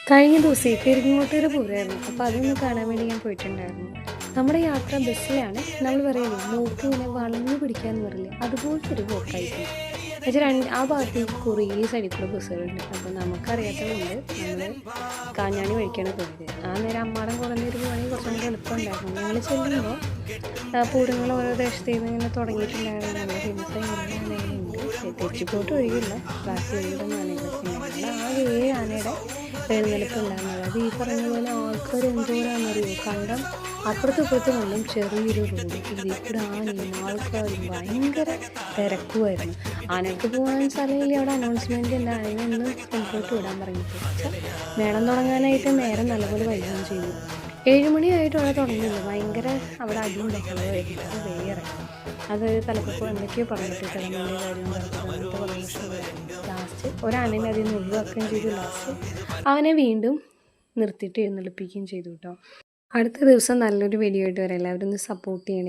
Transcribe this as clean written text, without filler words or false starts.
കഴിഞ്ഞ ദിവസമേ പെരിങ്ങോട്ടൂർ പൂരമായിരുന്നു. അപ്പോൾ അതൊന്ന് കാണാൻ വേണ്ടി ഞാൻ പോയിട്ടുണ്ടായിരുന്നു. നമ്മുടെ യാത്ര ബസ്സിലാണ്. നമ്മൾ പറയില്ലേ മൂക്ക് ഇങ്ങനെ വളഞ്ഞു പിടിക്കാന്ന് പറയില്ലേ, അതുപോലത്തെ ഒരു പോക്കായിപ്പോയി. എന്നുവെച്ചാൽ ആ ഭാഗത്തേക്ക് കുറേ സൈഡിൽ കൂടെ ബസ്സുകളുണ്ട്. അപ്പോൾ നമുക്കറിയാത്തതുകൊണ്ട് നമ്മൾ കാഞ്ഞാണി വഴിക്കാണ് പോയത്. ആ നേരം അമ്മാടം കുറഞ്ഞൊരു പോകണമെങ്കിൽ കുറച്ചും കൂടി എളുപ്പമുണ്ടായിരുന്നു. ഞങ്ങൾ ചെല്ലുമ്പോൾ പൂരങ്ങൾ ഓരോ ദേശത്തേക്ക് ഇങ്ങനെ തുടങ്ങിയിട്ടുണ്ടായിരുന്നു. നമ്മൾ ഫേമസ് തെച്ചിക്കോട്ട് ഒഴികില്ല, ബാക്കി ഒഴിയുടെ ആനകളൊക്കെ ഉണ്ടായിരുന്നു. ആകെ 7 ആനയുടെ എഴുന്നേൽപ്പ് ഉണ്ടായിരുന്നത്. അത് ഈ പറഞ്ഞ പോലെ ആൾക്കാർ എന്തോരാണെന്നറിയോ, കണ്ടം അപ്പുറത്തും ഇപ്പുറത്തും കൊണ്ടും ചെറിയൊരു റോഡ്, ഇതിൽ കൂടെ ആനയും ആൾക്കാരും ഭയങ്കര തിരക്കുമായിരുന്നു. ആനകൾക്ക് പോകാൻ സ്ഥലമില്ല, അവിടെ അനൗൺസ്മെൻ്റ് ഉണ്ട്, അതിനൊന്നും മുമ്പോട്ട് വിടാൻ പറഞ്ഞിട്ട്. പക്ഷേ മേളം തുടങ്ങാനായിട്ട് നേരം നല്ലപോലെ വൈകുകയും ചെയ്തു. 7 മണിയായിട്ട് അവിടെ തുടങ്ങിയില്ല. ഭയങ്കര അവിടെ അടിയും ബഹളമായിരുന്നു. അത് വേറെ അത് തലപ്പൊക്കെ എന്തൊക്കെയോ പറഞ്ഞിട്ട് കിടന്നതിൻ്റെ കാര്യം പറഞ്ഞിട്ട് അങ്ങനത്തെ കുറേ പ്രശ്നങ്ങളായിരുന്നു. ലാസ്റ്റ് ഒരാനേനെ അതിൽ നിന്ന് ഒഴിവാക്കുകയും ചെയ്തു. ലാസ്റ്റ് അവനെ വീണ്ടും നിർത്തിയിട്ട് എഴുന്നള്ളിപ്പിക്കുകയും ചെയ്തു കേട്ടോ. അടുത്ത ദിവസം നല്ലൊരു വീഡിയോ ആയിട്ട് വരാം. എല്ലാവരും ഒന്ന് സപ്പോർട്ട് ചെയ്യണേ.